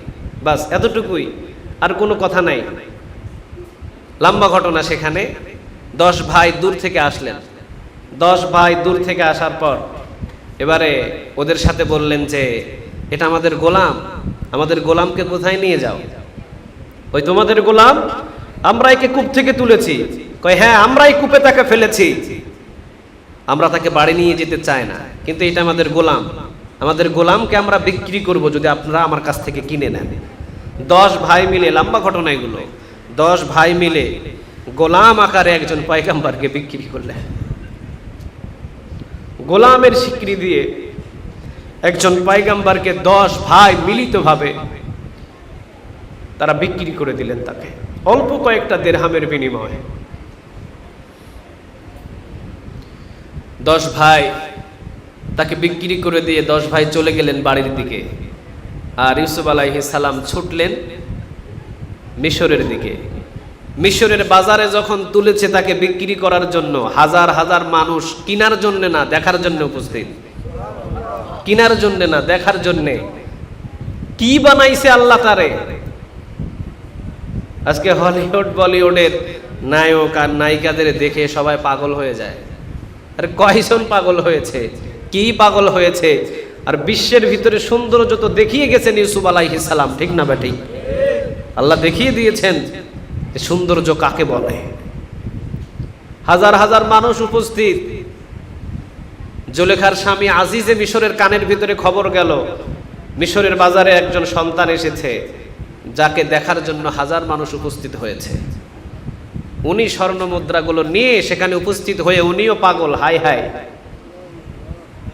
বাস এতটুকুই, আর কোনো কথা নাই। লম্বা ঘটনা। সেখানে 10 ভাই দূর থেকে আসলেন। 10 ভাই দূর থেকে আসার পর এবারে ওদের সাথে বললেন যে এটা আমাদের গোলাম, আমাদের গোলামকে কোথায় নিয়ে যাও? ওই তোমাদের গোলাম, আমরা একে কূপ থেকে তুলেছি। কয় হ্যাঁ, আমরাই কূপে তাকে ফেলেছি, আমরা তাকে বাড়ি নিয়ে যেতে চাই না, কিন্তু এটা আমাদের গোলাম, আমাদের গোলামকে আমরা বিক্রি করব যদি আপনারা আমার কাছ থেকে কিনে নেন। 10 ভাই মিলে, লম্বা ঘটনা এগুলো, 10 ভাই মিলে গোলাম আকারে একজন পয়গম্বরকে বিক্রি করলেন। গোলামের স্বীকৃতি দিয়ে একজন পয়গম্বরকে 10 ভাই মিলিতভাবে তারা বিক্রি করে দিলেন তাকে, অল্প কয়েকটা দিরহামের বিনিময়ে। 10 ভাই তাকে বিক্রি করে দিয়ে 10 ভাই চলে গেলেন বাড়ির দিকে, আর ইউসুফ আলাইহিস সালাম ছুটলেন মিশরের দিকে। মিশরের বাজারে যখন তুলেছে তাকে বিক্রি করার জন্য, হাজার হাজার মানুষ কিনার জন্য না, দেখার জন্য উপস্থিত। কিনার জন্য না, দেখার জন্যে। কি বানাইছে আল্লাহ তারে! আজকে হলিউড বলিউডের নায়ক আর নায়িকাদের দেখে সবাই পাগল হয়ে যায়। আরে কয়জন পাগল হয়েছে, কি পাগল হয়েছে! আর বিশ্বের ভিতরে সৌন্দর্য তো দেখিয়ে গেছেন ইউসুফ আলাইহিস সালাম, ঠিক না বেঠিক? আল্লাহ দেখিয়ে দিয়েছেন সৌন্দর্য কাকে বলে। হাজার হাজার মানুষ উপস্থিত। জুলেখার স্বামী আজিজে মিশরের কানের ভিতরে খবর গেল মিশরের বাজারে একজন সন্তান এসেছে, যাকে দেখার জন্য হাজার মানুষ উপস্থিত হয়েছে। উনি স্বর্ণ মুদ্রাগুলো নিয়ে সেখানে উপস্থিত হয়ে উনিও পাগল, হাই হাই,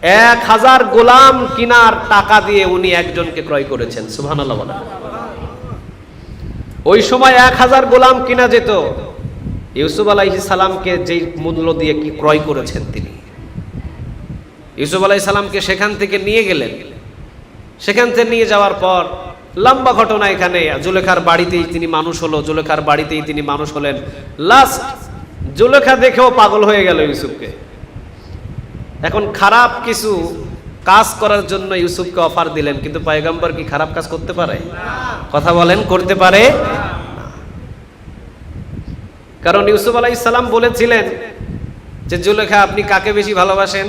1000 গোলাম কিনার টাকা দিয়ে উনি একজনকে ক্রয় করেছেন। সুবহানাল্লাহ বলেন। ওই সময় 1000 গোলাম কিনা যেত, ইউসুফ আলাইহিস সালামকে যেই মূল্য দিয়ে কি ক্রয় করেছেন তিনি। ইউসুফ আলাইহিস সালামকে সেখান থেকে নিয়ে গেলেন। সেখান থেকে নিয়ে যাওয়ার পর লম্বা ঘটনা। এখানে জুলেখার বাড়িতেই তিনি মানুষ হলো, জুলেখার বাড়িতেই তিনি মানুষ হলেন। লাস্ট জুলেখা দেখেও পাগল হয়ে গেল ইউসুফকে। এখন খারাপ কিছু কাজ করার জন্য ইউসুফকে অফার দিলেন, কিন্তু পয়গম্বর কি খারাপ কাজ করতে পারে? কথা বলেন, করতে পারে? কারণ ইউসুফ আলাইহিস সালাম বলেছিলেন যে জুলেখা আপনি কাকে বেশি ভালোবাসেন?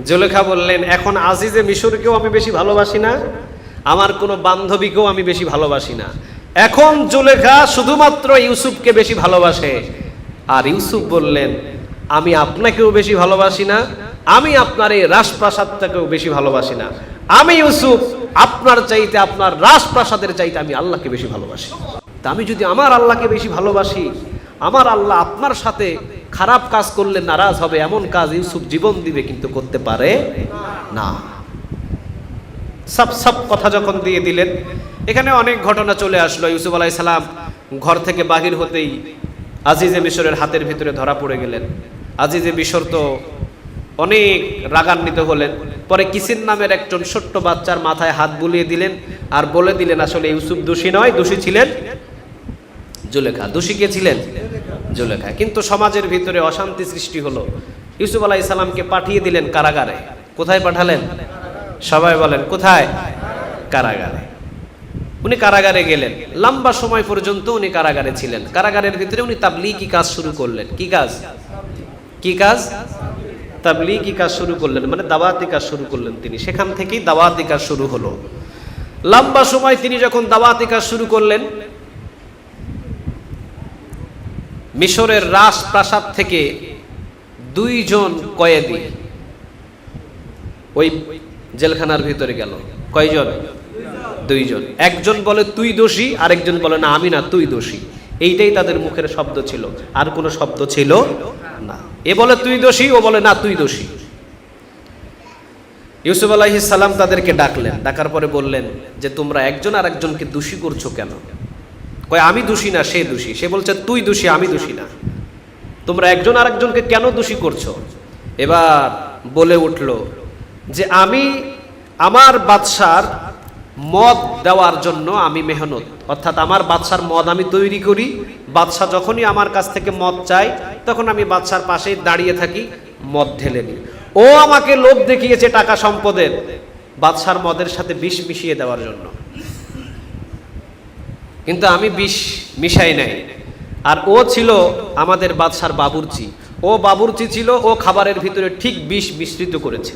জুলেখা বললেন, এখন আজিজে মিশরকেও আমি বেশি ভালোবাসি না, আমার কোনো বান্ধবীকেও আমি বেশি ভালোবাসি না। এখন জুলেখা শুধুমাত্র ইউসুফকে বেশি ভালোবাসে। আর ইউসুফ বললেন, আমি আপনাকেও বেশি ভালোবাসি না, আমি আপনার এই রাজপ্রাসাদটাকেও বেশি ভালোবাসি না। আমি ইউসুফ আপনার চাইতে, আপনার রাজপ্রাসাদের চাইতে আমি আল্লাহকে বেশি ভালোবাসি। তা আমি যদি আমার আল্লাহকে বেশি ভালোবাসি, আমার আল্লাহ আপনার সাথে খারাপ কাজ করলে নারাজ হবে, এমন কাজ ইউসুফ জীবন দিবে কিন্তু করতে পারে না। সব কথা যখন দিয়ে দিলেন, এখানে অনেক ঘটনা চলে আসলো। ইউসুফ আলাইহিস সালাম ঘর থেকে বাহির হতেই আজিজে মিশরের হাতের ভিতরে ধরা পড়ে গেলেন। আজিজে মিশর তো অনেক রাগান্বিত হলেন। পরে কিসির নামের একজন ছোট্ট বাচ্চার মাথায় হাত বুলিয়ে দিলেন আর বলে দিলেন আসলে ইউসুফ দোষী নয়, দোষী ছিলেন জুলেখা। দোষী কে ছিলেন? জুলেখা। কিন্তু সমাজের ভিতরে অশান্তি সৃষ্টি হলো। ইউসুফ আলাইহিস সালামকে পাঠিয়ে দিলেন কারাগারে। কোথায় পাঠালেন? সবাই বলেন কোথায়? কারাগারে। উনি কারাগারে গেলেন। লম্বা সময় পর্যন্ত উনি কারাগারে ছিলেন। কারাগারের ভিতরে উনি তাবলীগি কাজ শুরু করলেন। কি কাজ? কি কাজ? তাবলীগি কাজ শুরু করলেন, মানে দাওয়াতি কাজ শুরু করলেন তিনি। সেখান থেকেই দাওয়াতি কাজ শুরু হলো। লম্বা সময় তিনি যখন দাওয়াতি কাজ শুরু করলেন, মিশরের রাজপ্রাসাদ থেকে দুইজন কয়েদি ওই জেলখানার ভিতরে গেল। কয়জন? দুইজন। একজন বলে তুই দোষী, আরেকজন বলে না আমি না, তুই দোষী। এইটাই তাদের মুখের শব্দ ছিল, আর কোনো শব্দ ছিল না। এ বলে তুই দোষী, ও বলে না তুই দোষী। ইউসুফ আলাইহিস সালাম তাদেরকে ডাকলেন, ডাকার পরে বললেন যে তোমরা একজন আর একজনকে দোষী করছো কেন? কয় আমি দোষী না, সে দোষী। সে বলছে তুই দোষী, আমি দোষী না। তোমরা একজন আর একজনকে কেন দোষী করছো? এবার বলে উঠল যে আমি আমার বাদশার মদ দেওয়ার জন্য আমি মেহনত, অর্থাৎ আমার বাদশার মদ আমি তৈরি করি। বাদশা যখনই আমার কাছ থেকে মদ চায় তখন আমি বাদশার পাশেই দাঁড়িয়ে থাকি, মদ ঢেলে নিই। ও আমাকে লোভ দেখিয়েছে টাকা সম্পদের, বাদশার মদের সাথে বিষ মিশিয়ে দেওয়ার জন্য, কিন্তু আমি বিষ মিশাই নাই। আর ও ছিল আমাদের বাদশার বাবুর্চি, ও বাবুর্চি ছিল, ও খাবারের ভিতরে ঠিক বিষ মিশ্রিত করেছে।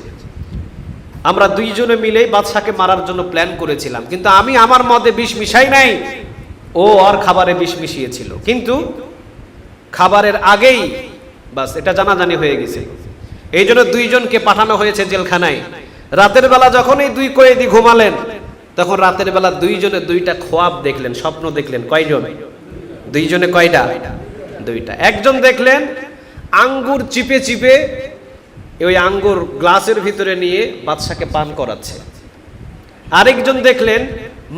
আমরা দুইজনে মিলেই বাদশাকে মারার জন্য প্ল্যান করেছিলাম, কিন্তু আমি আমার মদে বিষ মিশাই নাই, ও আর খাবারে বিষ মিশিয়েছিল। কিন্তু খাবারের আগেই বাস এটা জানাজানি হয়ে গেছে। এই জন্য দুইজনকে পাঠানো হয়েছে জেলখানায়। রাতের বেলা যখন এই দুই কয়েদি ঘুমালেন, তখন রাতের বেলা দুইজনে দুইটা খোয়াব দেখলেন, স্বপ্ন দেখলেন। কয়জন? দুইজনে কয়টা? দুইটা। একজন দেখলেন আঙ্গুর চিপে চিপে ওই আঙ্গুর গ্লাসের ভিতরে নিয়ে বাদশাকে পান করাচ্ছে। আরেকজন দেখলেন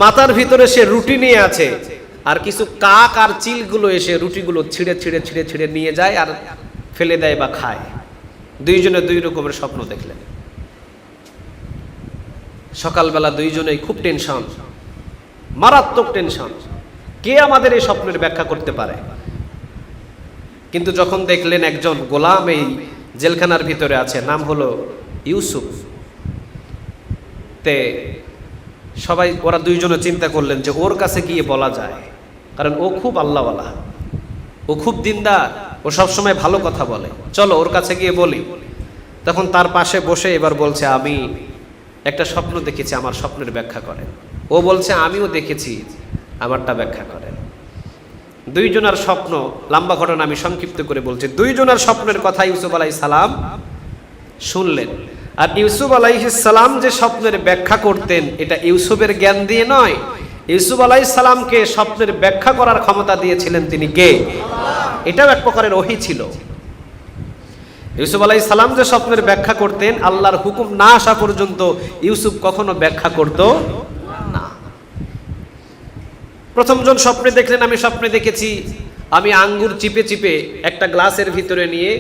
মাথার ভিতরে সে রুটি নিয়ে আছে, আর কিছু কাক আর চিলগুলো এসে রুটিগুলো ছিঁড়ে ছিঁড়ে ছিঁড়ে ছিঁড়ে নিয়ে যায় আর ফেলে দেয় বা খায়। দুইজনে দুই রকমের স্বপ্ন দেখলেন। সকালবেলা দুইজনেই খুব টেনশন, মারাত্মক টেনশন, কে আমাদের এই স্বপ্নের ব্যাখ্যা করতে পারে? কিন্তু যখন দেখলেন একজন গোলাম এই জেলখানার ভিতরে আছে, নাম হলো ইউসুফ, তে সবাই ওরা দুইজনে চিন্তা করলেন যে ওর কাছে গিয়ে বলা যায়, কারণ ও খুব আল্লাহওয়ালা, ও খুব দিনদার, ও সবসময় ভালো কথা বলে, চলো ওর কাছে গিয়ে বলি। তখন তার পাশে বসে এবার বলছে আমি একটা স্বপ্ন দেখেছি, আমার স্বপ্নের ব্যাখ্যা করেন। ও বলছে আমিও দেখেছি, আমারটা ব্যাখ্যা করেন। দুইজনার স্বপ্ন, লম্বা ঘটনা আমি সংক্ষিপ্ত করে বলছি। দুইজনার স্বপ্নের কথা ইউসুফ আলাইহিস সালাম শুনলেন। আর ইউসুফ আলাইহিস সালাম যে স্বপ্নের ব্যাখ্যা করতেন, এটা ইউসুফের জ্ঞান দিয়ে নয়, ইউসুফ আলাইহিস সালামকে স্বপ্নের ব্যাখ্যা করার ক্ষমতা দিয়েছিলেন তিনি কে? এটাও এক প্রকারের ওহী ছিল। ইউসুফ আলাইহিস সালাম যে স্বপ্নের ব্যাখ্যা করতেন, আল্লাহর হুকুম না আসা পর্যন্ত ইউসুফ কখনো ব্যাখ্যা করত না। প্রথমজন স্বপ্নে দেখলেন আমি স্বপ্নে দেখেছি আমি আঙ্গুর চিপে চিপে একটা গ্লাসের ভিতরে নিয়ে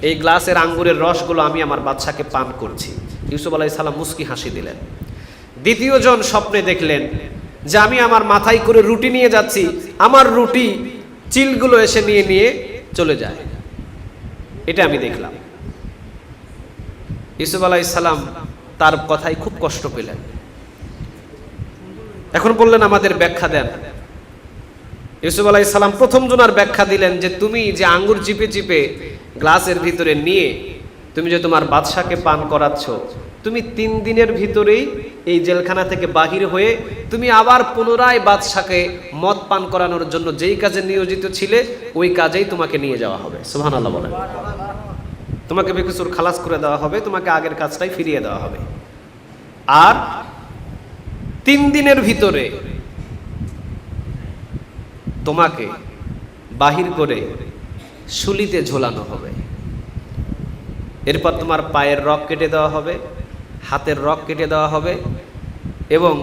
এই গ্লাসের আঙ্গুরের রসগুলো আমি আমার বাচ্চাকে পান করছি। ইউসুফ আলাইহিস সালাম মুস্কি হাসি দিলেন। দ্বিতীয়জন স্বপ্নে দেখলেন যে আমি আমার মাথায় করে রুটি নিয়ে যাচ্ছি, আমার রুটি চিলগুলো এসে নিয়ে নিয়ে চলে যায়, এটা আমি দেখলাম। ইউসুফ আলাইহিস সালাম তার কথায় খুব কষ্ট পেলেন। এখন বললেন আমাদের ব্যাখ্যা দেন। ইউসুফ আলাইহিস সালাম প্রথম জনার ব্যাখ্যা দিলেন যে তুমি যে আঙ্গুর চিপে চিপে গ্লাসের ভিতরে নিয়ে তুমি যে তোমার বাদশাকে পান করাচ্ছ, তুমি 3 দিনের ভিতরেই এই জেলখানা থেকে বাহির হয়ে তুমি আবার পুনরায় বাদশাকে মদ পান করানোর জন্য যেই কাজে নিয়োজিত ছিলে ওই কাজেই তোমাকে নিয়ে যাওয়া হবে। সুবহানাল্লাহ বলেন। তোমাকে বেকসুর খালাস করে দেওয়া হবে, তোমাকে আগের কাজটাই ফিরিয়ে দেওয়া হবে। আর 3 দিনের ভিতরে তোমাকে বাহির করে শুলিতে ঝোলানো হবে। এরপর তোমার পায়ের রগ কেটে দেওয়া হবে, হাতের রগ কেটে দেওয়া হবে এবং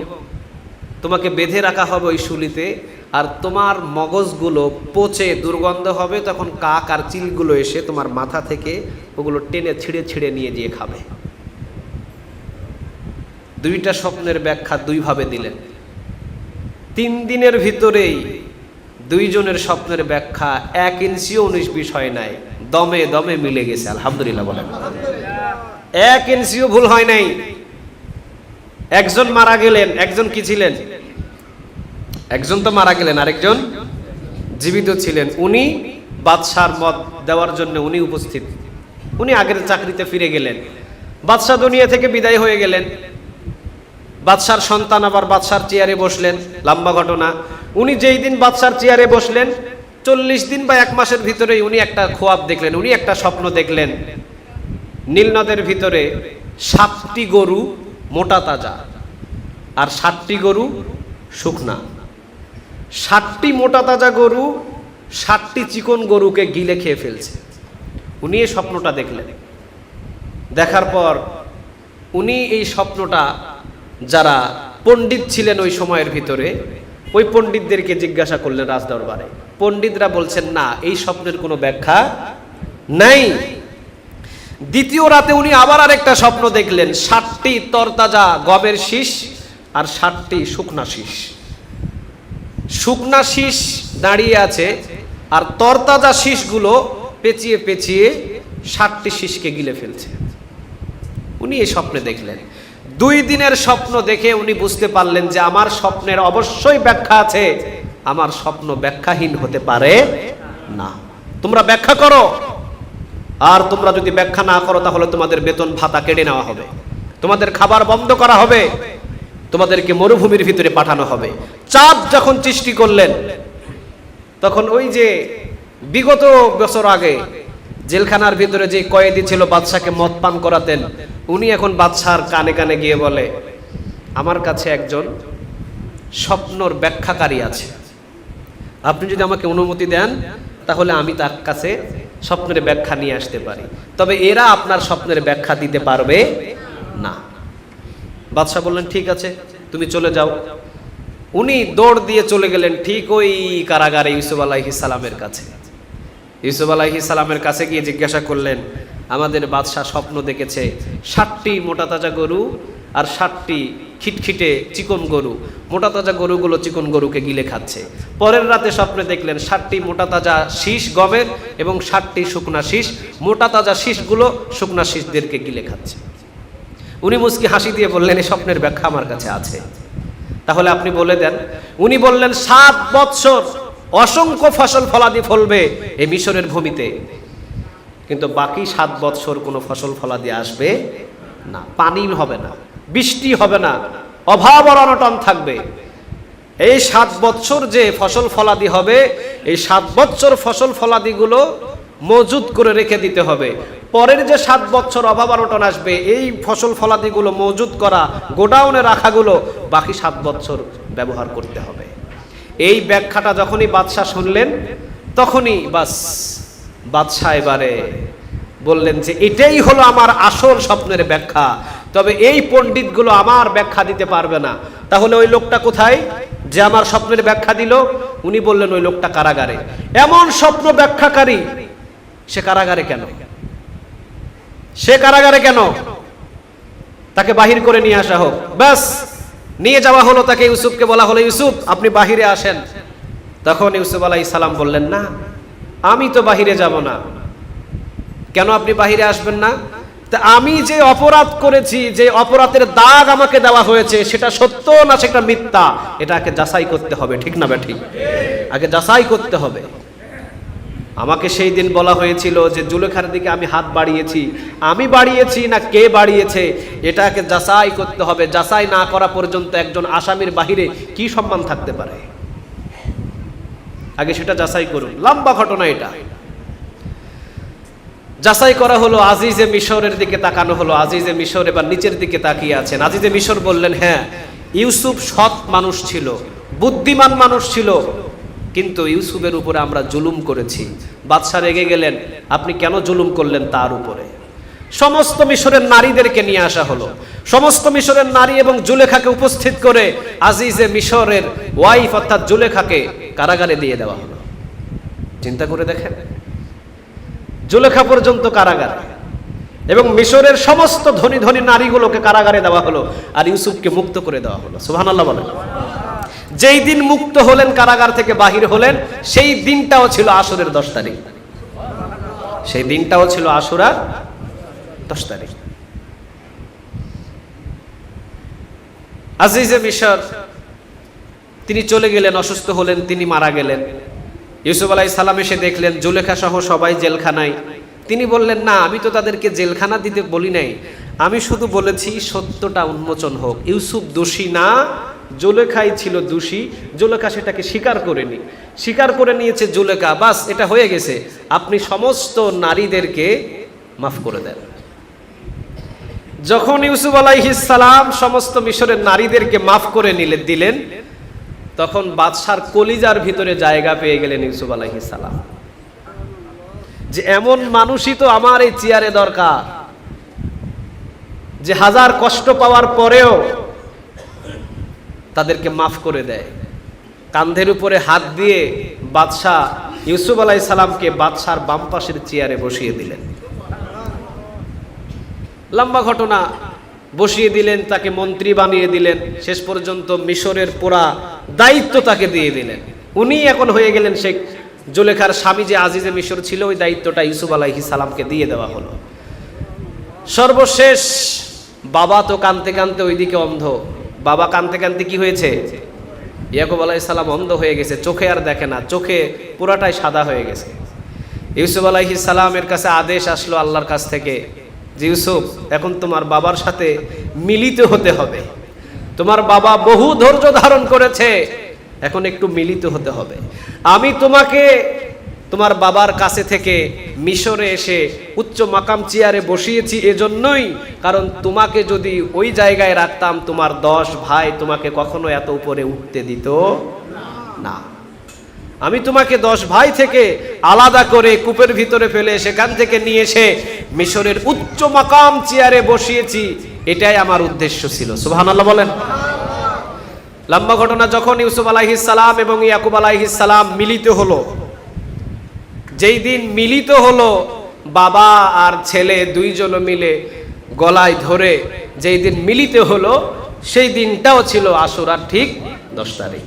তোমাকে বেঁধে রাখা হবে ওই শুলিতে। আর তোমার মগজগুলো পচে দুর্গন্ধ হবে, তখন কাক আর চিলগুলো এসে তোমার মাথা থেকে ওগুলো টেনে ছিঁড়ে ছিঁড়ে নিয়ে গিয়ে খাবে। দুইটা স্বপ্নের ব্যাখ্যা দুইভাবে দিলেন। 3 দিনের ভিতরেই দুইজনের স্বপ্নের ব্যাখ্যা 1 ইঞ্চিও 19-20 হয় নাই, দমে দমে মিলে গেছে। আলহামদুলিল্লাহ বলেন। 1 ইঞ্চিও ভুল হয় নাই। একজন মারা গেলেন, একজন কি ছিলেন? একজন তো মারা গেলেন, আরেকজন জীবিত ছিলেন। উনি বাদশার মদ দেওয়ার জন্য উনি উপস্থিত, উনি আগের চাকরিতে ফিরে গেলেন। বাদশাহ দুনিয়া থেকে বিদায় হয়ে গেলেন। বাদশার সন্তান আবার বাদশার চেয়ারে বসলেন। লম্বা ঘটনা। উনি যেই দিন বাদশার চেয়ারে বসলেন 40 দিন বা 1 মাসের ভিতরেই উনি একটা খোয়াব দেখলেন, উনি একটা স্বপ্ন দেখলেন নীল নদের ভিতরে 7টি গরু মোটা তাজা আর 7টি গরু শুকনা। 7টি মোটা তাজা গরু 7টি চিকন গরুকে গিলে খেয়ে ফেলছে। উনি এই স্বপ্নটা দেখলেন। দেখার পর উনি এই স্বপ্নটা যারা পণ্ডিত ছিলেন ওই সময়ের ভিতরে, ওই পণ্ডিতদেরকে জিজ্ঞাসা করলেন রাজদরবারে। পণ্ডিতরা বলছেন না, এই স্বপ্নের কোনো ব্যাখ্যা নাই। দ্বিতীয় রাতে উনি আবার আরেকটা স্বপ্ন দেখলেন, 7টি তরতাজা গমের শীষ আর 7টি শুকনা শীষ। শুকনা শীষ দাঁড়িয়ে আছে আর তরতাজা শীষগুলো পেঁচিয়ে পেঁচিয়ে 7টি শীষকে গিলে ফেলছে। উনি এই স্বপ্নে দেখলেন। 2 দিনের স্বপ্ন দেখে উনি বুঝতে পারলেন যে আমার স্বপ্নের অবশ্যই ব্যাখ্যা আছে, আমার স্বপ্ন ব্যাখ্যাহীন হতে পারে না। তোমরা ব্যাখ্যা করো, আর তোমরা যদি ব্যাখ্যা না করো তাহলে তোমাদের বেতন ভাতা কেটে নেওয়া হবে, তোমাদের খাবার বন্ধ করা হবে, তোমাদেরকে মরুভূমির ভিতরে পাঠানো হবে। চাপ যখন সৃষ্টি করলেন, তখন ওই যে বিগত বছর আগে জেলখানার ভিতরে যে কয়েদি ছিল বাদশাকে মদ পান করাতেন, উনি এখন বাদশার কানে কানে গিয়ে বলে, আমার কাছে একজন স্বপ্নর ব্যাখ্যাকারী আছে, আপনি যদি আমাকে অনুমতি দেন তাহলে আমি তার কাছে স্বপ্নের ব্যাখ্যা নিয়ে আসতে পারি, তবে এরা আপনার স্বপ্নের ব্যাখ্যা দিতে পারবে না। বাদশা বললেন ঠিক আছে, তুমি চলে যাও। উনি দৌড় দিয়ে চলে গেলেন ঠিক ওই কারাগারে ইউসুফ আলাইহিস সালামের কাছে। ইউসুফ আলাইহিস সালামের কাছে গিয়ে জিজ্ঞাসা করলেন, আমাদের বাদশা স্বপ্ন দেখেছে 7টি মোটা তাজা গরু আর 7টি খিটখিটে চিকন গরু, মোটা তাজা গরুগুলো চিকন গরুকে গিলে খাচ্ছে। পরের রাতে স্বপ্নে দেখলেন 7টি মোটা তাজা শীষ গমের এবং 7টি শুকনা শীষ, মোটা তাজা শীষগুলো শুকনা শীষদেরকে গিলে খাচ্ছে। উনি মুচকি হাসি দিয়ে বললেন, এই স্বপ্নের ব্যাখ্যা আমার কাছে আছে, তাহলে আপনি বলে দেন। উনি বললেন, 7 বৎসর অসংখ্য ফসল ফলাদি ফলবে এই মিশরের ভূমিতে, কিন্তু বাকি 7 বৎসর কোনো ফসল ফলাদি আসবে না, পানি হবে না, বৃষ্টি হবে না, অভাব অনটন থাকবে। এই 7 বৎসর যে ফসল ফলাদি হবে, এই 7 বৎসর ফসল ফলাদিগুলো মজুদ করে রেখে দিতে হবে। পরের যে 7 বৎসর অভাব অনটন আসবে, এই ফসল ফলাদিগুলো মজুদ করা গোডাউনে রাখাগুলো বাকি 7 বৎসর ব্যবহার করতে হবে। এই ব্যাখ্যাটা যখনই বাদশাহ শুনলেন, তখনই বাস বাদশাহ এবারে বললেন যে এটাই হলো আমার আসল স্বপ্নের ব্যাখ্যা, তবে এই পণ্ডিতগুলো আমার ব্যাখ্যা দিতে পারবে না। তাহলে ওই লোকটা কোথায় যে আমার স্বপ্নের ব্যাখ্যা দিল? উনি বললেন ওই লোকটা কারাগারে। এমন স্বপ্ন ব্যাখ্যাকারী সে কারাগারে কেন? সে কারাগারে কেন? তাকে বাহির করে নিয়ে আসা হোক। ব্যাস নিয়ে যাওয়া হলো তাকে। ইউসুফকে বলা হলো, ইউসুফ আপনি বাহিরে আসেন। তখন ইউসুফ আলাইহিস সালাম বললেন, না আমি তো বাহিরে যাব না। কেন আপনি বাহিরে আসবেন না? তা আমি যে অপরাধ করেছি, যে অপরাধের দাগ আমাকে দেওয়া হয়েছে, সেটা সত্য না সেটা মিথ্যা, এটাকে যাচাই করতে হবে, ঠিক না ঠিক? আগে যাচাই করতে হবে। আমাকে সেই দিন বলা হয়েছিল যে জুলেখার দিকে আমি হাত বাড়িয়েছি, আমি বাড়িয়েছি না কে বাড়িয়েছে, এটাকে যাচাই করতে হবে। যাচাই না করা পর্যন্ত একজন আসামির বাহিরে কি সম্মান থাকতে পারে? আগে সেটা যাচাই করুন। লম্বা ঘটনা এটা। যাচাই করা হলো, আজিজে মিশরের দিকে তাকানো হলো। আজিজে মিশর এবার নিচের দিকে তাকিয়ে আছেন। আজিজে মিশর বললেন, হ্যাঁ ইউসুফ সৎ মানুষ ছিল, বুদ্ধিমান মানুষ ছিল, কিন্তু ইউসুফের উপরে আমরা জুলুম করেছি। বাদশা রেগে গেলেন, আপনি কেন জুলুম করলেন তার উপরে? সমস্ত মিশরের নারীদেরকে নিয়ে আসা হলো। সমস্ত মিশরের নারী এবং জুলেখাকে উপস্থিত করে আজিজে মিশরের ওয়াইফ অর্থাৎ জুলেখাকে কারাগারে দিয়ে দেওয়া হলো। চিন্তা করে দেখেন, জুলেখা পর্যন্ত কারাগারে, এবং মিশরের সমস্ত ধনী ধনী নারীগুলোকে কারাগারে দেওয়া হলো, আর ইউসুফকে মুক্ত করে দেওয়া হলো। সুবহানাল্লাহ বলেন। যেই দিন মুক্ত হলেন, কারাগার থেকে বাহির হলেন, সেই দিনটাও ছিল আশুরের 10 তারিখ। সেই দিনটাও ছিল আশুরার 10 তারিখ। আজিজে মিশর তিনি চলে গেলেন, অসুস্থ হলেন, তিনি মারা গেলেন। ইউসুফ আলাইহিস সালাম এসে দেখলেন জুলেখা সহ সবাই জেলখানায়। তিনি বললেন, না আমি তো তাদেরকে জেলখানা দিতে বলি নাই, আমি শুধু বলেছি সত্যটা উন্মোচন হোক। ইউসুফ দোষী না, জুলেখাই ছিল দোষী। জুলেখা সেটাকে স্বীকার করেনি, স্বীকার করে নিয়েছে জুলেখা। বাস এটা হয়ে গেছে, আপনি সমস্ত নারীদেরকে মাফ করে দেন। যখন ইউসুফ আলাইহিস সালাম সমস্ত মিশরের নারীদেরকে মাফ করে দিলেন, তখন বাদশার কলিজার ভিতরে জায়গা পেয়ে গেলেন ইউসুফ আলাইহিস সালাম, যে এমন মানুষই তো আমার এই চেয়ারে দরকার, যে হাজার কষ্ট পাওয়ার পরেও তাদেরকে মাফ করে দেয়। কাঁধের উপরে হাত দিয়ে বাদশাহ ইউসুফ আলাইহিস সালামকে বাদশার বাম পাশের চেয়ারে বসিয়ে দিলেন। লম্বা ঘটনা, বসিয়ে দিলেন, তাকে মন্ত্রী বানিয়ে দিলেন, শেষ পর্যন্ত মিশরের পুরা দায়িত্ব তাকে দিয়ে দিলেন। উনি এখন হয়ে গেলেন শেখ জুলেখার স্বামী, যে আজিজে মিশর ছিল, ওই দায়িত্বটা ইউসুফ আলাইহিস সালামকে দিয়ে দেওয়া হলো। সর্বশেষ বাবা তো কাঁদতে কাঁদতে ওইদিকে অন্ধ, বাবা কাঁদতে কাঁদতে কি হয়েছে, ইয়াকুব আলাইহিস সালাম অন্ধ হয়ে গেছে, চোখে আর দেখে না, চোখে পুরাটাই সাদা হয়ে গেছে। ইউসুফ আলাইহিস সালামের কাছে আদেশ আসলো আল্লাহর কাছ থেকে, যে ইউসুফ, এখন তোমার বাবার সাথে মিলিত হতে হবে, তোমার বাবা বহু ধৈর্য ধারণ করেছে, এখন একটু মিলিত হতে হবে। আমি তোমাকে তোমার বাবার কাছে থেকে মিশরে এসে উচ্চ মাকাম চেয়ারে বসিয়েছি এজন্যই, কারণ তোমাকে যদি ওই জায়গায় রাখতাম, তোমার 10 ভাই তোমাকে কখনো এত উপরে উঠতে দিত না। আমি তোমাকে 10 ভাই থেকে আলাদা করে কূপের ভিতরে ফেলে সেখান থেকে নিয়ে এসে মিশরের উচ্চ মাকাম চেয়ারে বসিয়েছি, এটাই আমার উদ্দেশ্য ছিল। সুবহানাল্লাহ বলেন। লম্বা ঘটনা, যখন ইউসুফ আলাইহিস সালাম এবং ইয়াকুব আলাইহিস সালাম মিলিত হলো, যেই দিন মিলিত হলো, বাবা আর ছেলে দুইজন মিলে গলায় ধরে যেই দিন মিলিত হলো, সেই দিনটাও ছিল আশুরার ঠিক 10 তারিখ।